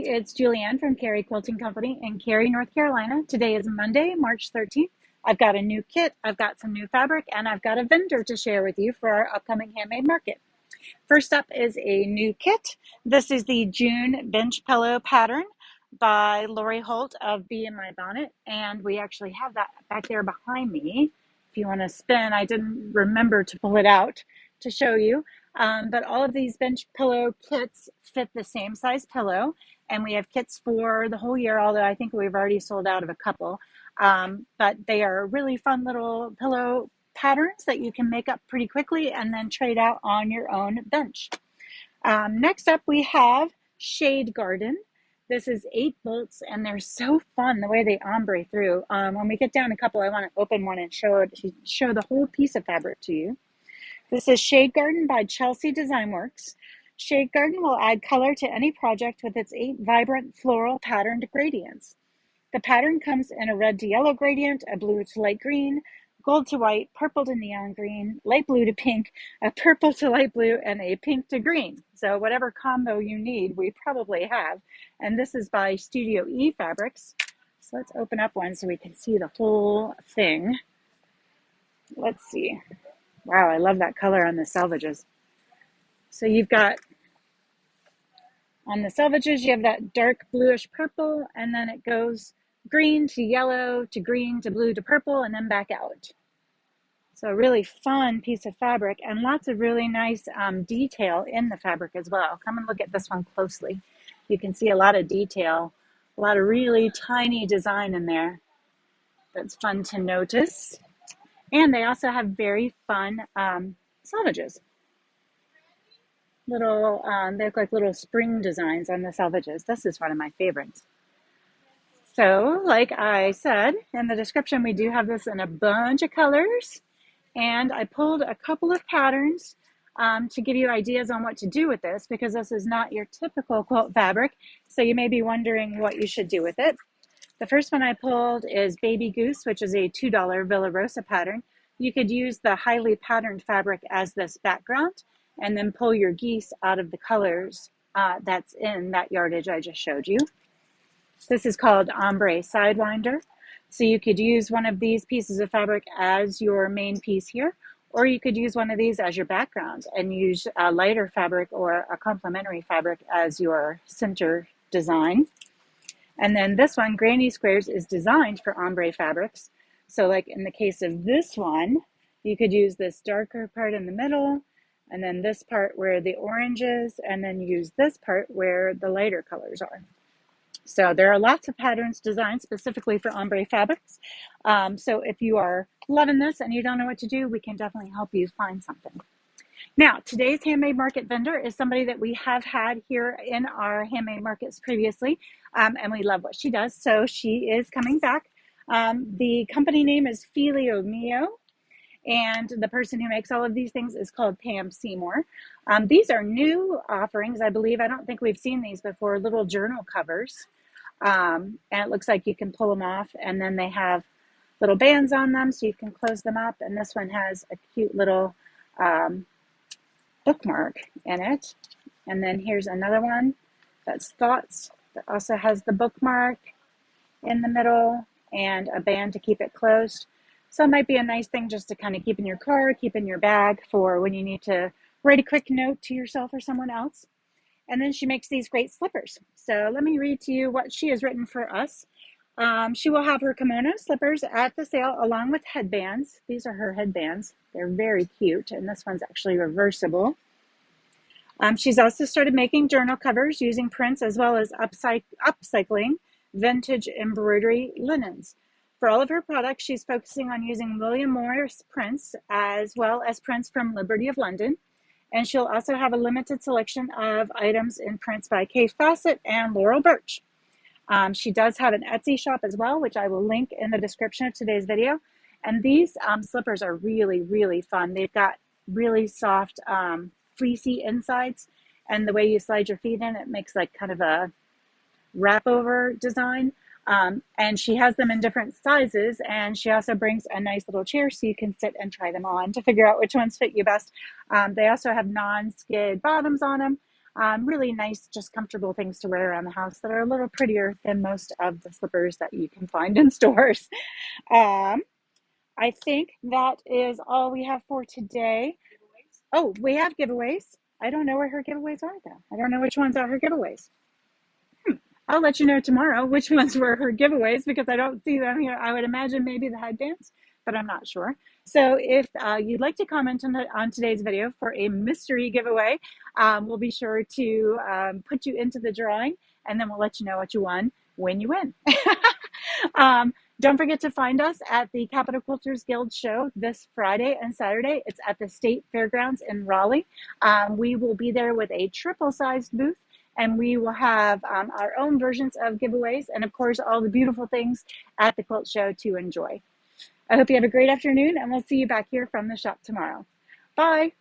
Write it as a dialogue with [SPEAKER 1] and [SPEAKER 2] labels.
[SPEAKER 1] it's Julianne from Cary Quilting Company in Cary, North Carolina. Today is Monday, March 13th. I've got a new kit, I've got some new fabric, and I've got a vendor to share with you for our upcoming handmade market. First up is a new kit. This is the June bench pillow pattern by Lori Holt of Bee in My Bonnet, and we actually have that back there behind me. If you want to spin, I didn't remember to pull it out to show you. But all of these bench pillow kits fit the same size pillow, and we have kits for the whole year, although I think we've already sold out of a couple. But they are really fun little pillow patterns that you can make up pretty quickly and then trade out on your own bench. Next up, we have Shade Garden. This is 8 bolts, and they're so fun the way they ombre through. When we get down a couple, I want to open one and show the whole piece of fabric to you. This is Shade Garden by Chelsea Design Works. Shade Garden will add color to any project with its 8 vibrant floral patterned gradients. The pattern comes in a red to yellow gradient, a blue to light green, gold to white, purple to neon green, light blue to pink, a purple to light blue, and a pink to green. So whatever combo you need, we probably have. And this is by Studio E Fabrics. So let's open up one so we can see the whole thing. Let's see. Wow, I love that color on the selvages. So you've got, on the selvages, you have that dark bluish purple, and then it goes green to yellow to green to blue to purple, and then back out. So a really fun piece of fabric, and lots of really nice detail in the fabric as well. Come and look at this one closely. You can see a lot of detail, a lot of really tiny design in there that's fun to notice. And they also have very fun selvages. They look like little spring designs on the selvages. This is one of my favorites. So, like I said in the description, we do have this in a bunch of colors. And I pulled a couple of patterns to give you ideas on what to do with this, because this is not your typical quilt fabric. So you may be wondering what you should do with it. The first one I pulled is Baby Goose, which is a $2 Villa Rosa pattern. You could use the highly patterned fabric as this background and then pull your geese out of the colors that's in that yardage I just showed you. This is called Ombre Sidewinder. So you could use one of these pieces of fabric as your main piece here, or you could use one of these as your background and use a lighter fabric or a complementary fabric as your center design. And then this one, Granny Squares, is designed for ombre fabrics. So like in the case of this one, you could use this darker part in the middle, and then this part where the orange is, and then use this part where the lighter colors are. So there are lots of patterns designed specifically for ombre fabrics. So if you are loving this and you don't know what to do, we can definitely help you find something. Now, today's handmade market vendor is somebody that we have had here in our handmade markets previously, and we love what she does. So she is coming back. The company name is Filio Mio, and the person who makes all of these things is called Pam Seymour. These are new offerings, I believe. I don't think we've seen these before, little journal covers. And it looks like you can pull them off, and then they have little bands on them so you can close them up. And this one has a cute little bookmark in it. And then here's another one that's Thoughts, that also has the bookmark in the middle and a band to keep it closed. So it might be a nice thing just to kind of keep in your car, keep in your bag for when you need to write a quick note to yourself or someone else. And then she makes these great slippers. So let me read to you what she has written for us. She will have her kimono slippers at the sale along with headbands. These are her headbands. They're very cute, and this one's actually reversible. She's also started making journal covers using prints as well as upcycling vintage embroidery linens. For all of her products, she's focusing on using William Morris prints as well as prints from Liberty of London. And she'll also have a limited selection of items in prints by Kay Fawcett and Laurel Birch. She does have an Etsy shop as well, which I will link in the description of today's video. And these slippers are really, really fun. They've got really soft, fleecy insides. And the way you slide your feet in, it makes like kind of a wrap over design. And she has them in different sizes, and she also brings a nice little chair so you can sit and try them on to figure out which ones fit you best. They also have non-skid bottoms on them, Really nice, just comfortable things to wear around the house that are a little prettier than most of the slippers that you can find in stores. Um, I think that is all we have for today. Oh, we have giveaways. I don't know where her giveaways are though. I don't know which ones are her giveaways. I'll let you know tomorrow which ones were her giveaways because I don't see them here. I would imagine maybe the headbands, but I'm not sure. So if you'd like to comment on today's video for a mystery giveaway, we'll be sure to put you into the drawing, and then we'll let you know what you won when you win. um, don't forget to find us at the Capitol Quilters Guild show this Friday and Saturday. It's at the State Fairgrounds in Raleigh. We will be there with a triple-sized booth, and we will have our own versions of giveaways and, of course, all the beautiful things at the quilt show to enjoy. I hope you have a great afternoon, and we'll see you back here from the shop tomorrow. Bye.